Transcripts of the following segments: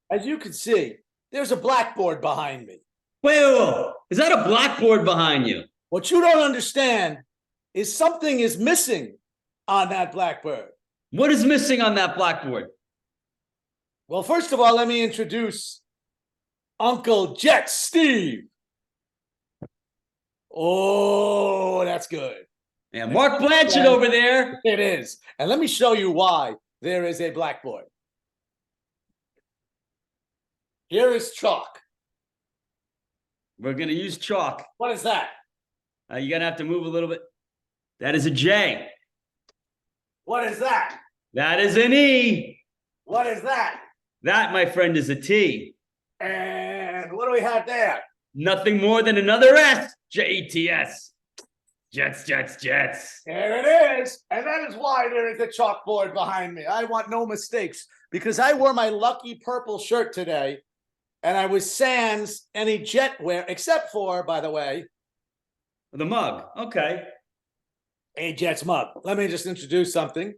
As you can see, there's a blackboard behind me. Wait. Is that a blackboard behind you? What you don't understand is something is missing on that blackboard. What is missing on that blackboard? Well, first of all, let me introduce Uncle Jet Steve. Oh, that's good. Yeah, Mark Blanchard over there. It is. And let me show you why there is a blackboard. Here is chalk. We're going to use chalk. What is that? You're going to have to move a little bit. That is a J. What is that? That is an E. What is that? That, my friend, is a T. And what do we have there? Nothing more than another S. Jets. Jets. There it is. And that is why there is a chalkboard behind me. I want no mistakes because I wore my lucky purple shirt today and I was sans any Jet wear, except for, by the way, the mug. Okay. A Jets mug. Let me just introduce something.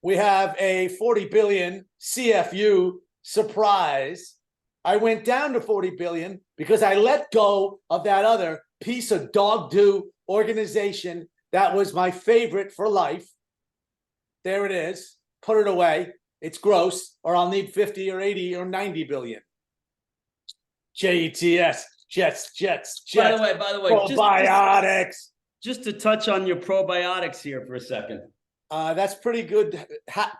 We have a 40 billion CFU surprise. I went down to 40 billion because I let go of that other piece of dog do organization that was my favorite for life. There it is. Put it away. It's gross, or I'll need 50 or 80 or 90 billion. Jets. By the way, probiotics. Just to touch on your probiotics here for a second. That's pretty good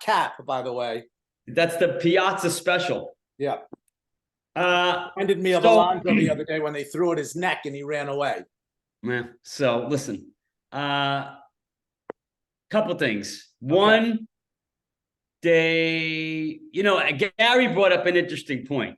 cap, by the way. That's the Piazza special. Yeah. Reminded me of Alonso the other day when they threw at his neck and he ran away. Yeah. So listen, couple things. One, Gary brought up an interesting point,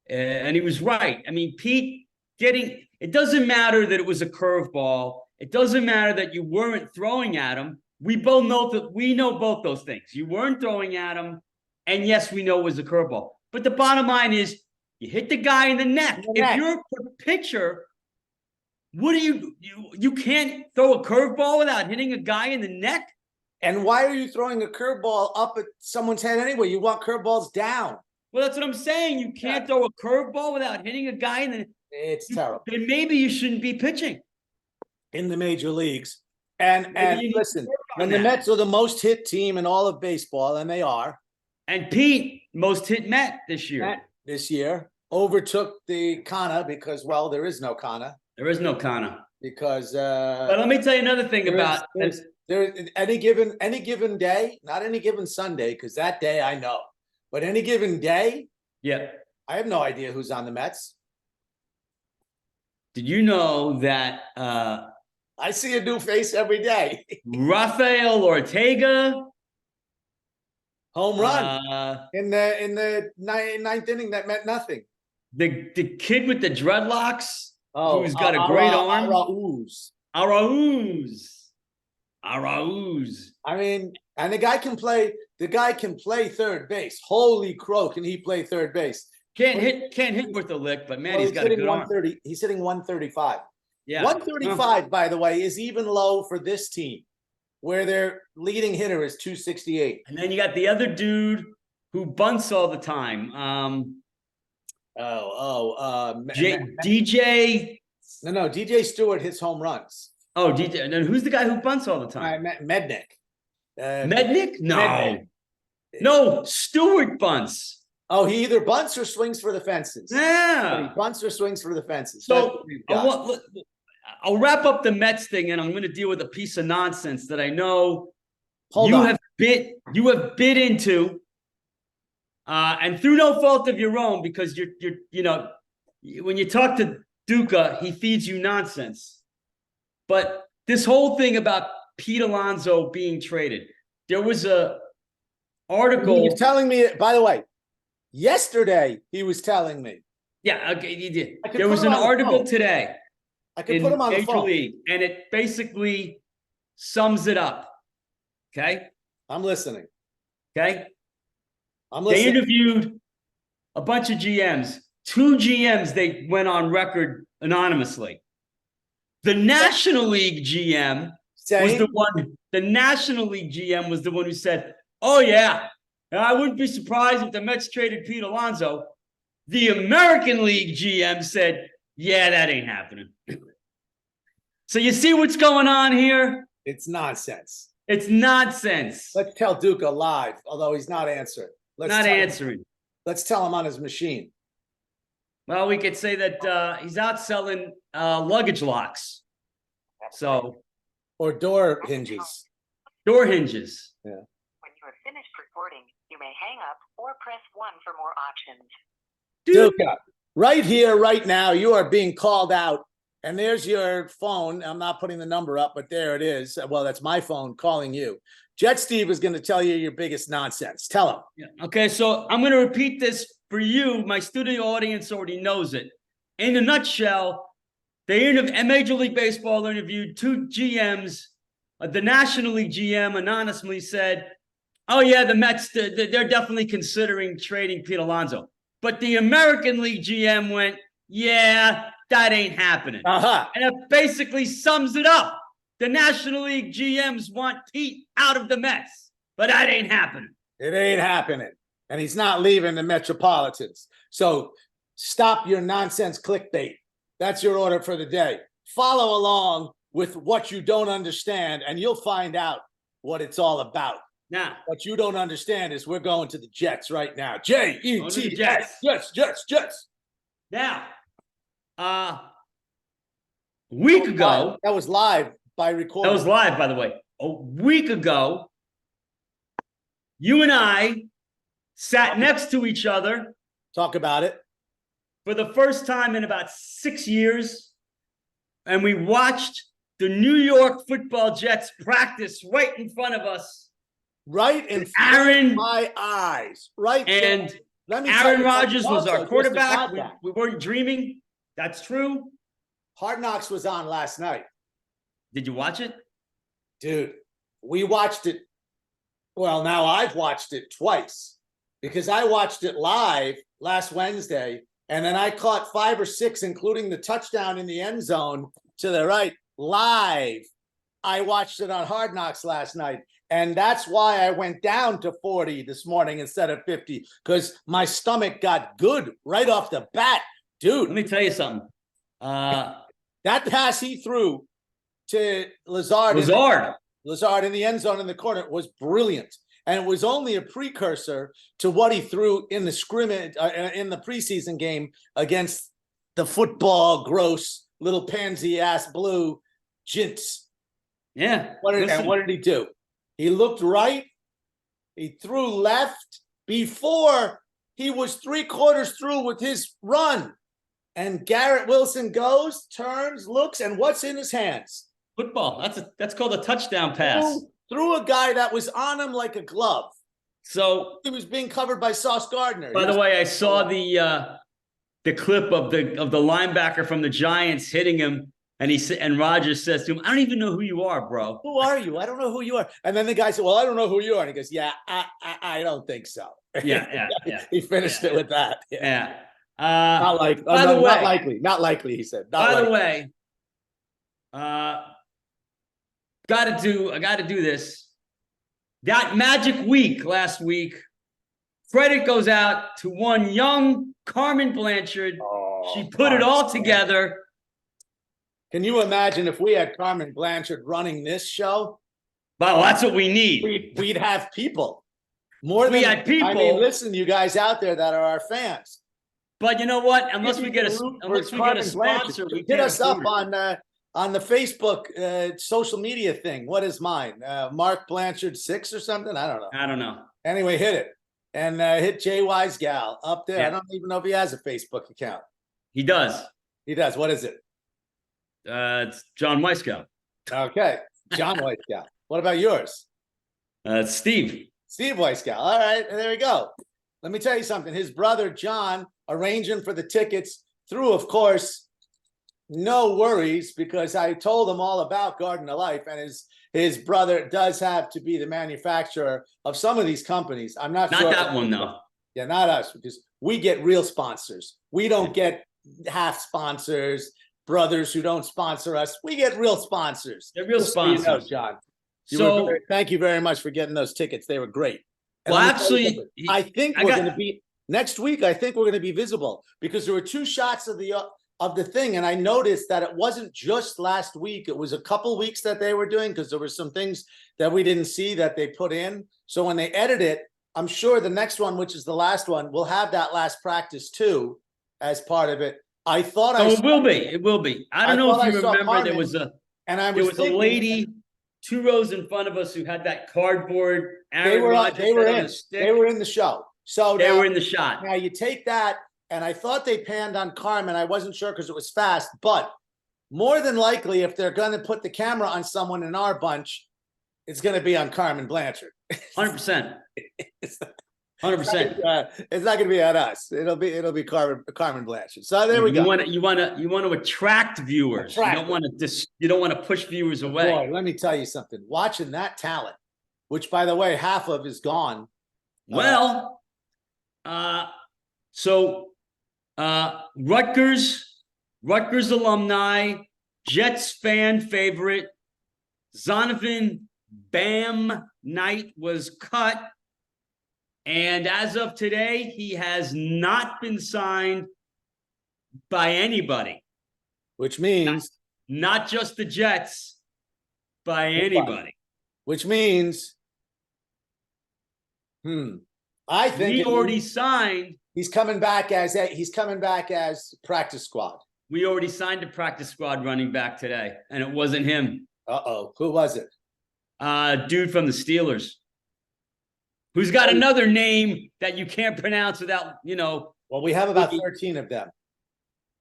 and he was right. I mean, Pete it doesn't matter that it was a curveball. It doesn't matter that you weren't throwing at him. We both know that we know both those things. You weren't throwing at him, and yes, we know it was a curveball. But the bottom line is, you hit the guy in the neck. If you're a pitcher, what do you can't throw a curveball without hitting a guy in the neck? And why are you throwing a curveball up at someone's head anyway? You want curveballs down. Well, that's what I'm saying. You can't throw a curveball without hitting a guy in the neck. It's terrible. Then maybe you shouldn't be pitching in the major leagues. And listen, when the Mets are the most hit team in all of baseball, and they are. And Pete, most hit Met this year. This year overtook the Kana because, well, there is no Kana. There is no Kana. Because but let me tell you another thing about there any given day, not any given Sunday, because that day I know, but any given day, yeah, I have no idea who's on the Mets. Did you know that I see a new face every day? Rafael Ortega, home run in the ninth inning that meant nothing. The kid with the dreadlocks, who's got a great arm. Arauz. I mean, and the guy can play. The guy can play third base. Holy crow! Can he play third base? Can't hit with a lick, but man, he's got a good arm. He's hitting 135. Yeah, 135, by the way, is even low for this team, where their leading hitter is 268. And then you got the other dude who bunts all the time. DJ. No, DJ Stewart hits home runs. Oh, DJ. And then who's the guy who bunts all the time? Mednick. Mednick? No, Stewart bunts. Oh, he either bunts or swings for the fences. Yeah. He bunts or swings for the fences. So I'll wrap up the Mets thing, and I'm going to deal with a piece of nonsense that I know you have bit into, and through no fault of your own, because when you talk to Duca, he feeds you nonsense. But this whole thing about Pete Alonso being traded, there was a article. He's telling me, by the way, yesterday he was telling me. Yeah, okay, he did. There was an article today. I can put him on the phone. League, and it basically sums it up. Okay? I'm listening. Okay? I'm listening. They interviewed a bunch of GMs. 2 GMs, they went on record anonymously. The National League GM was the one. The National League GM was the one who said, "Oh yeah, And I wouldn't be surprised if the Mets traded Pete Alonso. The American League GM said, yeah, that ain't happening. So you see what's going on here? It's nonsense. It's nonsense. Let's tell Duca live, although he's not answering. Not answering. Let's tell him on his machine. Well, we could say that he's out selling luggage locks. So, Or door hinges. door hinges. Yeah. When you are finished recording, you may hang up or press 1 for more options. Duca, right here, right now, you are being called out. And there's your phone. I'm not putting the number up, but there it is. Well, that's my phone calling you. Jet Steve is going to tell you your biggest nonsense. Tell him. Yeah. Okay, so I'm going to repeat this for you. My studio audience already knows it. In a nutshell, Major League Baseball interviewed two GMs. The National League GM anonymously said, oh, yeah, the Mets, they're definitely considering trading Pete Alonso. But the American League GM went, yeah, that ain't happening. Uh-huh. And it basically sums it up. The National League GMs want Pete out of the Mets, but that ain't happening. It ain't happening. And he's not leaving the Metropolitans. So stop your nonsense clickbait. That's your order for the day. Follow along with what you don't understand, and you'll find out what it's all about. Now, What you don't understand is we're going to the Jets right now. Going to the Jets. Jets. Now, a week ago, That was live by recording. that was live, by the way. A week ago, you and I sat next to each other Talk about it. for the first time in about 6 years, and we watched the New York Football Jets practice right in front of us. Right in front Aaron of my eyes. Right and there. Let me tell Aaron you Rodgers something was also our just quarterback. about We, that. we weren't dreaming. That's true. Hard Knocks was on last night. Did you watch it? Dude, we watched it. Well, now I've watched it twice because I watched it live last Wednesday, and then I caught 5 or 6, including the touchdown in the end zone to the right, live. I watched it on Hard Knocks last night, and that's why I went down to 40 this morning instead of 50, because my stomach got good right off the bat. Let Dude, me tell you something. that pass he threw to Lazard in the end zone in the corner was brilliant. And it was only a precursor to what he threw in the scrimmage, in the preseason game against the football gross little pansy ass blue Jints. Yeah. What listen. did he do? He looked right. He threw left before he was 3/4 through with his run. And Garrett Wilson goes, turns, looks, and what's in his hands? Football. That's called a touchdown pass. Threw a guy that was on him like a glove. So, He was being covered by Sauce Gardner. by the way, I saw the clip of the linebacker from the Giants hitting him, and and Rodgers says to him, "I don't even know who you are, bro." Who are you? I don't know who you are. And then the guy said, well, I don't know who you are. And he goes, yeah, I don't think so. Yeah. He finished it with that. Yeah. Yeah. Not like, by the way, not likely. Not likely, he said. Not by the likely. way, I got to do this. That magic week last week, credit goes out to one young Carmen Blanchard. She put it all together. Can you imagine if we had Carmen Blanchard running this show? Well, that's what we need. We'd have people. More We than had people. I mean, listen, you guys out there that are our fans. But you know what? Unless we get a Carmen sponsor, Blanchard. we Hit can't us up afford it. on the Facebook social media thing. What is mine? Mark Blanchard 6 or something? I don't know. I don't know. Anyway, hit it. And hit Jay Wise Gal up there. Yeah. I don't even know if he has a Facebook account. He does. He does. What is it? It's John Weiskow. Okay. John Wise Gal. What about yours? It's Steve. Steve Weisgal. All right, there we go. Let me tell you something. His brother John arranging for the tickets through, of course, no worries, because I told him all about Garden of Life, and his brother does have to be the manufacturer of some of these companies. I'm not Not sure. that one, though. Yeah, not us, because we get real sponsors. We don't get half sponsors, brothers who don't sponsor us. We get real sponsors. They're real Just so you know, sponsors. John. So Thank you very much for getting those tickets. They were great. And Well, let me tell you absolutely. something. I think I we're got- going to be next week. I think we're going to be visible because there were 2 shots of the thing, and I noticed that it wasn't just last week. It was a couple weeks that they were doing because there were some things that we didn't see that they put in. So when they edit it, I'm sure the next one, which is the last one, will have that last practice too as part of it. I thought Oh, I it will be. It will be. I don't know thought if you I saw remember, there Carmen, was a and I there was was a thinking, lady 2 rows in front of us who had that cardboard they Aaron were Rodgers they were head on in a stick. they were in the show. So They now, were in the shot. now you take that, and I thought they panned on Carmen. I wasn't sure because it was fast, but more than likely, if they're going to put the camera on someone in our bunch, it's going to be on Carmen Blanchard. 100%. It's 100%. it's not going to be on us. It'll be Carmen Blanchard. So there we You go. want to attract viewers. You Attract don't want to you don't want to push viewers away. Boy, let me tell you something. Watching that talent, which by the way, half of is gone. Well, so Rutgers alumni, Jets fan favorite, Zonovan Bam Knight was cut. And as of today, he has not been signed by anybody, Which means, not just the Jets, by anybody. which means, I think We already signed. he's coming back as practice squad. We already signed a practice squad running back today, and it wasn't him. Who was it? Dude from the Steelers, who's got another name that you can't pronounce without, Well, we have about 13 of them.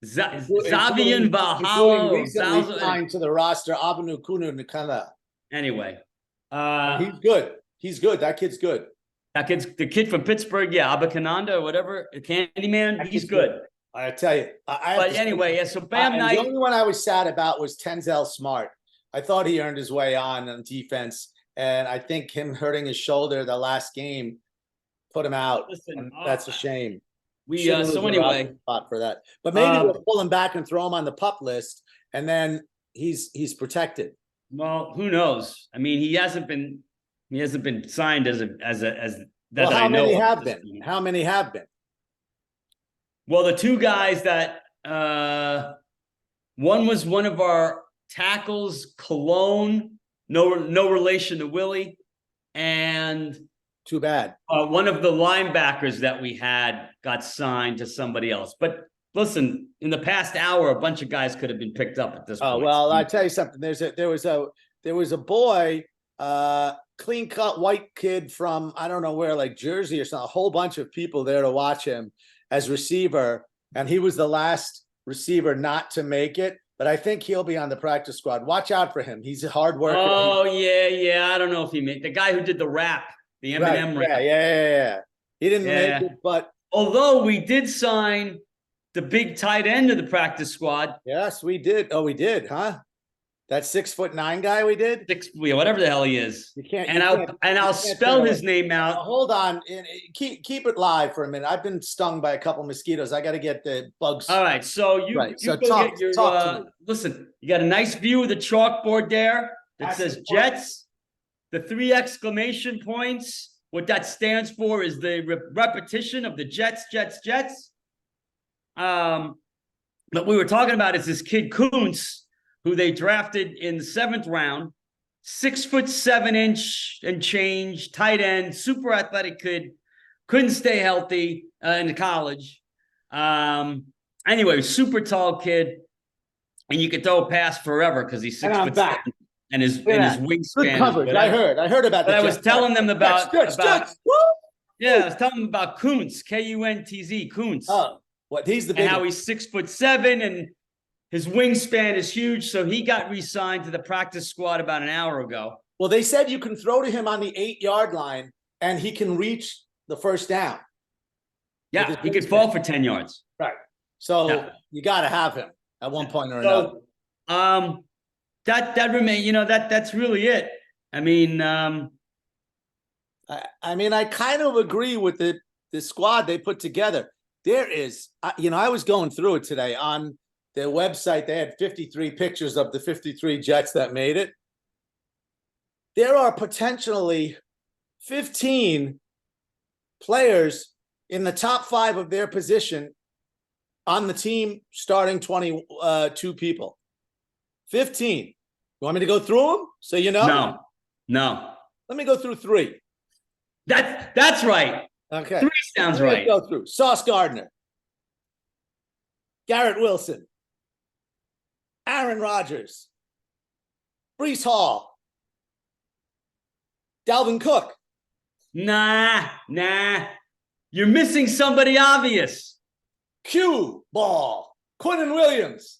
Zavian Valhalla. Recently signed to the roster, Abanu Kunu Nikana. Anyway, He's good. He's good. That kid's good. that kid's the kid from Pittsburgh, Abakananda or whatever, Candyman. That He's kid's good. I tell you. But anyway, yeah. So Bam The Knight. only one I was sad about was Tenzel Smart. I thought he earned his way on defense, and I think him hurting his shoulder the last game put him out. Listen, And that's a shame. We Shouldn't so lose a roster anyway, spot for that, but maybe Um, we'll pull him back and throw him on the pup list, and then he's protected. well, who knows? I mean, he hasn't been signed as that Well, I how know many of have at this been? point. How many have been? Well, the 2 guys that one was one of our tackles, Cologne, no relation to Willie, and Too bad. one of the linebackers that we had got signed to somebody else. But listen, in the past hour, a bunch of guys could have been picked up at this Oh point. well, I tell you something. There was a boy, clean cut white kid from I don't know where, like Jersey or something. A whole bunch of people there to watch him as receiver, and he was the last receiver not to make it. But I think he'll be on the practice squad. Watch out for him. He's a hard worker. Oh yeah. I don't know if he made the guy who did the rap, the Eminem rap. Yeah. He didn't Yeah. make it, but Although we did sign the big tight end of the practice squad, yes, we did. Oh, we did, huh? That 6'9" guy we did. whatever the hell he is. You can't. And you I'll can't- and you I'll can't spell turn his away. name out. Hold on, keep it live for a minute. I've been stung by a couple mosquitoes. I got to get the bugs. All right, so you, Right, you so go talk- get your talk to me. listen. You got a nice view of the chalkboard there that That's says important. Jets. The 3 exclamation points. What that stands for is the repetition of the Jets. But we were talking about is this kid Kuntz, who they drafted in the 7th round, 6'7" and change, tight end, super athletic kid, couldn't stay healthy in college. Anyway, super tall kid, and you could throw a pass forever because he's And I'm 6'7" back. and his Look at wingspan. Good is coverage. whatever. I heard about But that. I was telling them about Jets. Woo! yeah, I was telling them about Kuntz, Kuntz. Kuntz. Oh, what? He's the big And how one. he's 6'7" and his wingspan is huge. So he got re-signed to the practice squad about an hour ago. Well, they said you can throw to him on the 8-yard line, and he can reach the first down. Yeah, his he could wingspan. fall for 10 yards. Right. So Yeah. you got to have him at one point or another. So that remain, that's really it. I mean, I mean, I kind of agree with the squad they put together. There is, I was going through it today on their website. They had 53 pictures of the 53 Jets that made it. There are potentially 15 players in the top 5 of their position on the team starting 22 people. 15. You want me to go through them so you know? No. Let me go through 3. That's right. Okay. 3 sounds Let's right. go through. Sauce Gardner, Garrett Wilson, Aaron Rodgers, Breece Hall, Dalvin Cook. Nah. You're missing somebody obvious. Q Ball, Quinnen Williams.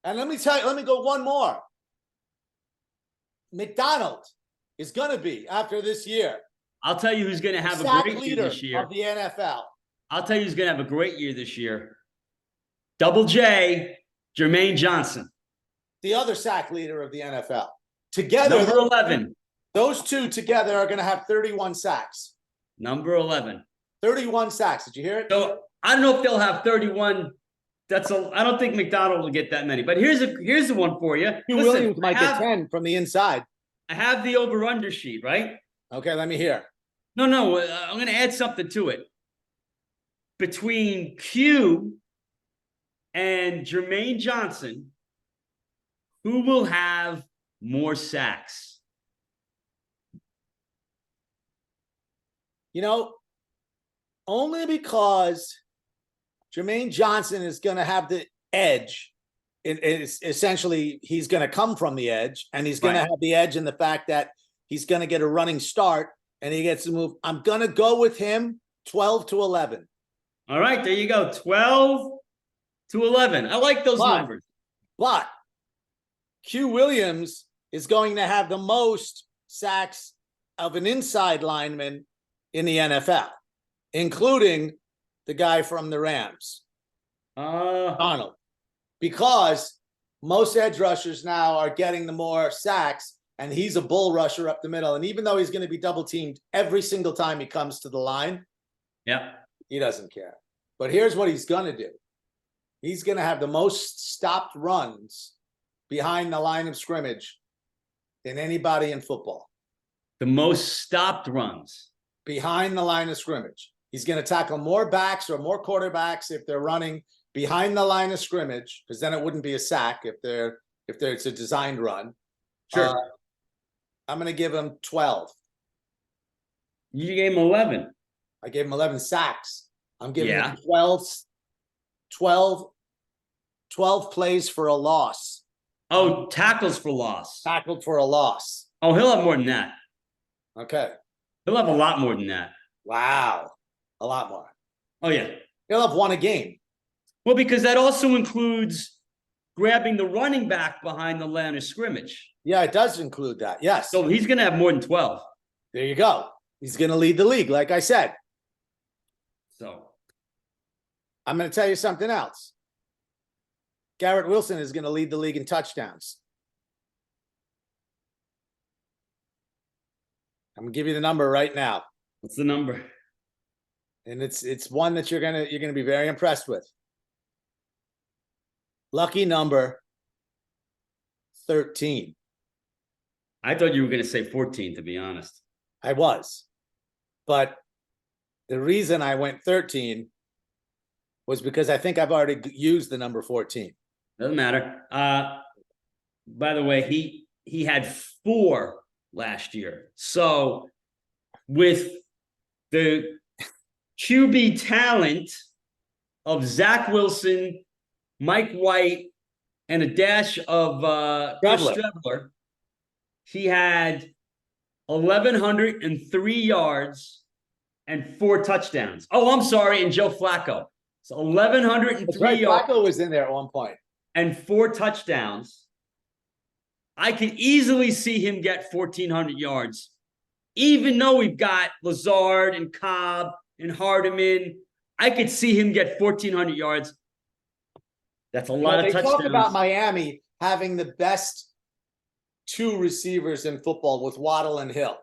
And let me go one more. McDonald is going to be, after this year, I'll tell you who's going to have a sack great year leader this year. of the NFL. I'll tell you who's going to have a great year this year. Double J, Jermaine Johnson. The other sack leader of the NFL. Together, Number 11. those two together are going to have 31 sacks. Number 11. 31 sacks. Did you hear it? So I don't know if they'll have 31. I don't think McDonald will get that many. But here's the one for you. Q Listen, Williams might get 10 from the inside. I have the over-under sheet, right? Okay, let me hear. No, I'm going to add something to it. Between Q and Jermaine Johnson, who will have more sacks? You know, only because Jermaine Johnson is going to have the edge. It's essentially, he's going to come from the edge, and he's going to have the edge in the fact that he's going to get a running start and he gets to move. I'm going to go with him 12 to 11. All right, there you go. 12 to 11. I like those numbers. But Q Williams is going to have the most sacks of an inside lineman in the NFL, including the guy from the Rams, Donald, because most edge rushers now are getting the more sacks, and he's a bull rusher up the middle. And even though he's going to be double teamed every single time he comes to the line, he doesn't care. But here's what he's going to do. He's going to have the most stopped runs behind the line of scrimmage than anybody in football. The most stopped runs behind the line of scrimmage. He's going to tackle more backs or more quarterbacks if they're running behind the line of scrimmage, because then it wouldn't be a sack if it's a designed run. Sure. I'm going to give him 12. You gave him 11. I gave him 11 sacks. I'm giving him 12 plays for a loss. Oh, tackles for loss. Tackled for a loss. Oh, he'll have more than that. Okay. He'll have a lot more than that. Wow. A lot more. Oh, yeah. He'll have won a game. Well, because that also includes grabbing the running back behind the line of scrimmage. Yeah, it does include that. Yes. So he's going to have more than 12. There you go. He's going to lead the league, like I said. So I'm going to tell you something else. Garrett Wilson is going to lead the league in touchdowns. I'm going to give you the number right now. what's the number? And it's one that you're going to be very impressed with. Lucky number 13. I thought you were going to say 14, to be honest. I was. But the reason I went 13 was because I think I've already used the number 14. Doesn't matter. By the way, he had 4 last year. So with the QB talent of Zach Wilson, Mike White, and a dash of Chris Streveler, he had 1,103 yards and 4 touchdowns. Oh, I'm sorry, and Joe Flacco. So 1,103 yards. Flacco was in there at one point. And 4 touchdowns. I can easily see him get 1,400 yards. Even though we've got Lazard and Cobb and Hardiman, I could see him get 1,400 yards. That's a lot of touchdowns. Talk about Miami having the best 2 receivers in football with Waddle and Hill.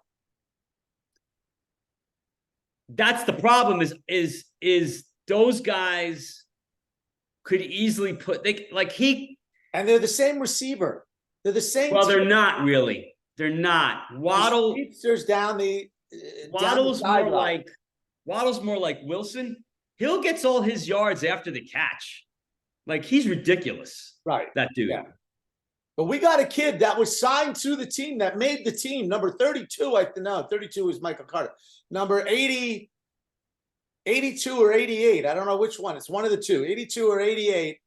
That's the problem is those guys could easily and they're the same receiver. They're the same. Well, they're not really. They're not. Waddle. There's down the Waddle's more like Waddle's more like Wilson. Hill gets all his yards after the catch. Like, he's ridiculous, Right. that dude. Yeah. But we got a kid that was signed to the team, that made the team, number 32. 32 is Michael Carter. Number 80, 82 or 88. I don't know which one. It's one of the two, 82 or 88.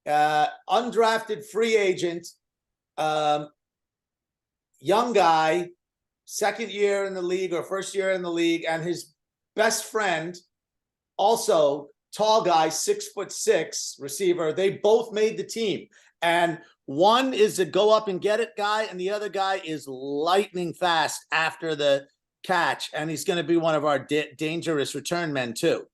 Undrafted free agent, young guy, second year in the league or first year in the league, and his best friend, also tall guy, 6'6" receiver. They both made the team, and one is a go up and get it guy, and the other guy is lightning fast after the catch, and he's going to be one of our dangerous return men too.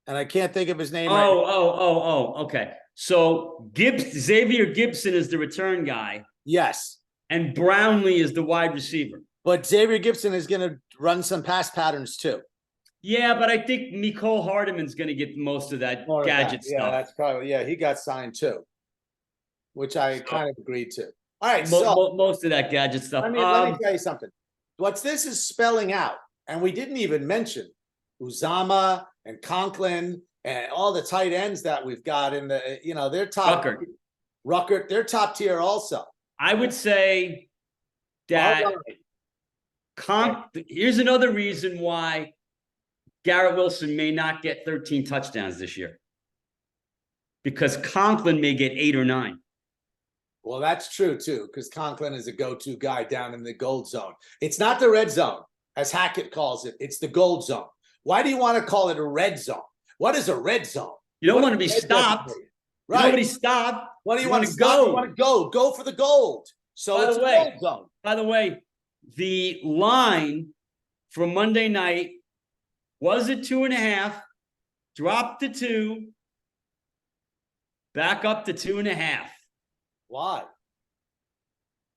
And I can't think of his name. Okay. So Xavier Gibson is the return guy, Yes, and Brownlee is the wide receiver. but Xavier Gibson is going to run some pass patterns too. Yeah, but I think Mecole Hardman's going to get most of that More of gadget that. Yeah, stuff. that's probably, he got signed too, which I So- kind of agreed to. All right, Mo- so mo- most of that gadget stuff. let me tell you something. What this is spelling out, and we didn't even mention Uzama and Conklin and all the tight ends that we've got in the, they're top. Ruckert, they're top tier also. I would say that All right. here's another reason why Garrett Wilson may not get 13 touchdowns this year. Because Conklin may get 8 or 9. Well, that's true too, because Conklin is a go-to guy down in the gold zone. It's not the red zone, as Hackett calls it. It's the gold zone. Why do you want to call it a red zone? What is a red zone? You don't What want to be is red stopped. zone? You don't want to Right. be stopped. What do you You want to wanna stop? go. You want to go. Go for the gold. So By it's the a way- gold zone. By the way, the line from Monday night was at 2.5, dropped to 2, back up to 2.5. Why?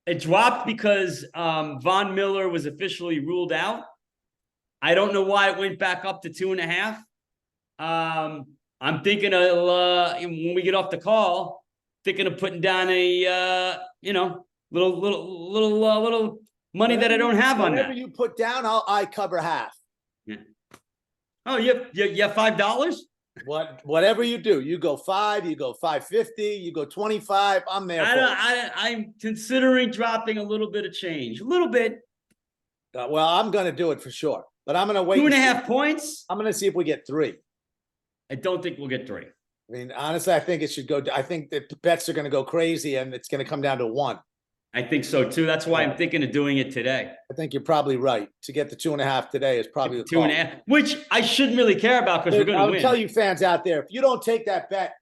It dropped because Von Miller was officially ruled out. I don't know why it went back up to 2.5. I'm thinking of when we get off the call, thinking of putting down a little money that I don't have on Whatever that. you put down, I cover half. Oh, you have $5? Whatever you do, you go 5, you go 550, you go 25. I'm there for it. I'm considering dropping a little bit of change, a little bit. Well, I'm going to do it for sure, but I'm going to wait. 2.5 points. I'm going to see if we get 3. I don't think we'll get 3. I mean, honestly, I think it should go. I think that the bets are going to go crazy, and it's going to come down to 1. I think so too. That's why I'm thinking of doing it today. I think you're probably right. To get the 2.5 today is probably the 2.5, which I shouldn't really care about because we're going to I'll win. tell you, fans out there, if you don't take that bet,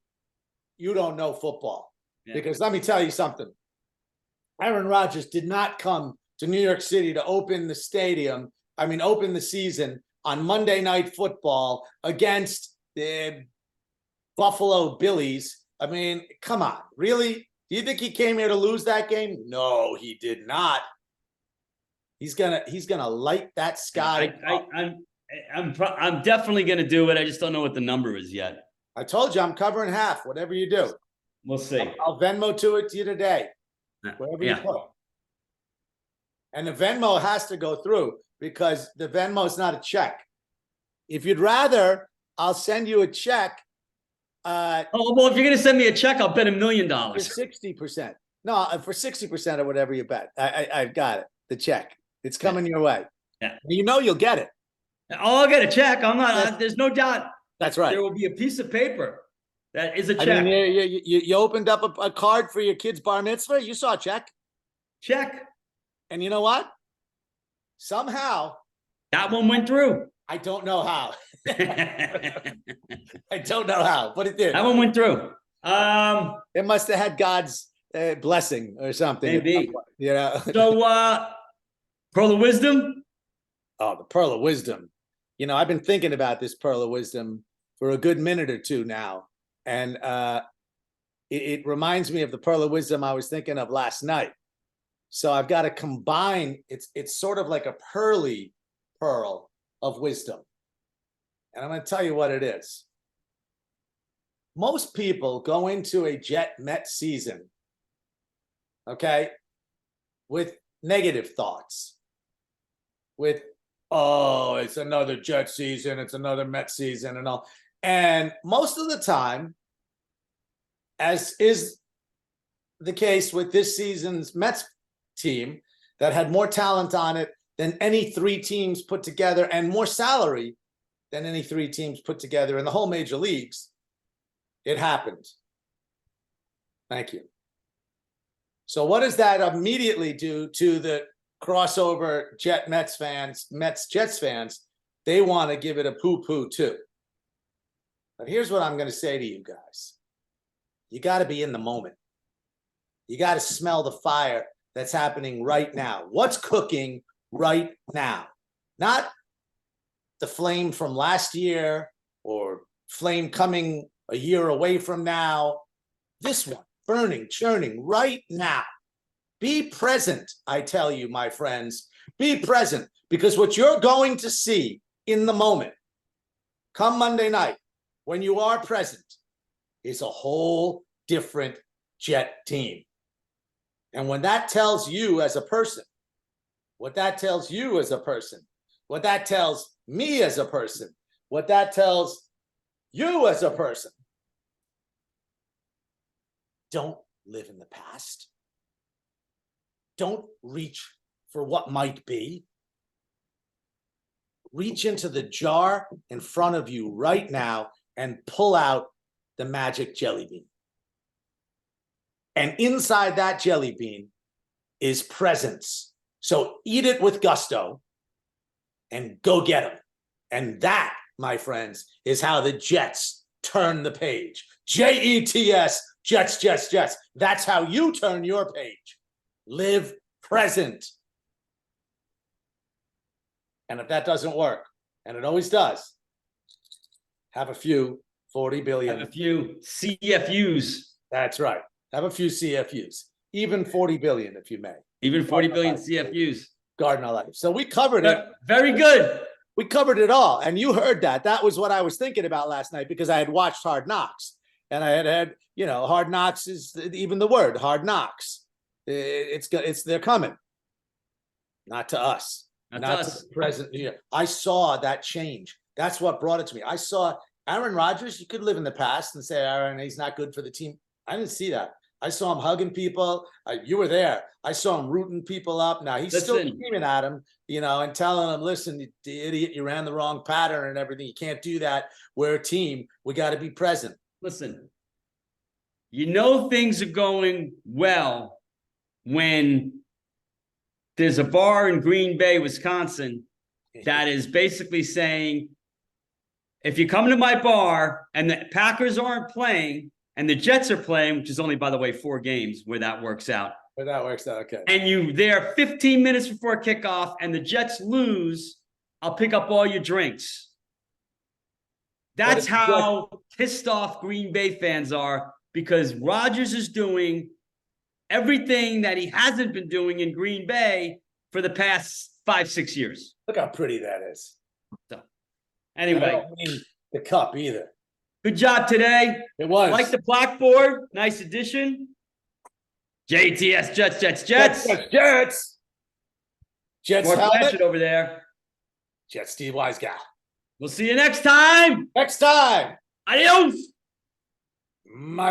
you don't know football. Yeah. Because let me tell you something. Aaron Rodgers did not come to New York City to open the season on Monday Night Football against the Buffalo Billies. I mean, come on, really? Do you think he came here to lose that game? No, he did not. He's gonna light that sky. I'm definitely going to do it. I just don't know what the number is yet. I told you I'm covering half. Whatever you do, We'll see. I'll Venmo to you today. Wherever you Yeah. put. And the Venmo has to go through because the Venmo is not a check. If you'd rather, I'll send you a check. Oh, well, if you're going to send me a check, I'll bet $1 million. For 60%. No, for 60% or whatever you bet. I've got it. The check. It's coming your way. Yeah. You'll get it. Oh, I'll get a check. I'm not. There's no doubt. That's right. There will be a piece of paper that is a I check. mean, you opened up a card for your kid's bar mitzvah. You saw a check. Check. And you know what? Somehow, That one went through. I don't know how. That I don't know how, but it did. one went through. It must have had God's blessing or something. Maybe. You know. So, Pearl of Wisdom. Oh, the Pearl of Wisdom. I've been thinking about this Pearl of Wisdom for a good minute or two now. And it reminds me of the Pearl of Wisdom I was thinking of last night. So I've got to combine, it's sort of like a pearly pearl of wisdom. And I'm going to tell you what it is. Most people go into a Met season, okay, with negative thoughts, with oh, it's another Jet season, it's another Met season and all. And most of the time, as is the case with this season's Mets team that had more talent on it than any three teams put together and more salary than any three teams put together in the whole major leagues, it happened. Thank you. So what does that immediately do to the crossover Mets fans, Jets fans? They want to give it a poo-poo too. But here's what I'm going to say to you guys. You got to be in the moment. You got to smell the fire that's happening right now. What's cooking right now? Not the flame from last year or flame coming a year away from now. This one, burning, churning right now. Be present, I tell you, my friends. Be present, because what you're going to see in the moment, come Monday night, when you are present, is a whole different Jet team. And when that tells you as a person, what that tells you as a person, what that tells me as a person, what that tells you as a person, don't live in the past. Don't reach for what might be. Reach into the jar in front of you right now and pull out the magic jelly bean. And inside that jelly bean is presence. So eat it with gusto and go get them. And that, my friends, is how the Jets turn the page. Jets, Jets, Jets, Jets. That's how you turn your page. Live present. And if that doesn't work, and it always does, have a few 40 billion. Have a few CFUs. That's right. Have a few CFUs. Even 40 billion, if you may. Even 40 billion CFUs. Garden of Life. So we covered it. Very good. We covered it all. And you heard that. That was what I was thinking about last night, because I had watched Hard Knocks. And I had, Hard Knocks is even the word, Hard Knocks. They're coming. Not to us. Not Not us. to the present year. I saw that change. That's what brought it to me. I saw Aaron Rodgers. You could live in the past and say, Aaron, he's not good for the team. I didn't see that. I saw him hugging people. You were there. I saw him rooting people up. Now he's still screaming at him, and telling him, listen, you idiot, you ran the wrong pattern and everything. You can't do that. We're a team. We got to be present. Listen, things are going well when there's a bar in Green Bay, Wisconsin, that is basically saying, if you come to my bar and the Packers aren't playing and the Jets are playing, which is only, by the way, 4 games where that works out. But that works out, okay. And you there 15 minutes before kickoff and the Jets lose, I'll pick up all your drinks. That's how pissed off Green Bay fans are, because Rodgers is doing everything that he hasn't been doing in Green Bay for the past 5-6 years. Look how pretty that is. So, anyway. I don't mean the cup either. Good job today. It was. Like the blackboard. Nice addition. JTS, Jets, Jets, Jets. Jets. Jets More helmet. Blanchard over there. Jets Steve Weisgau. We'll see you next time. Next time. Adios. My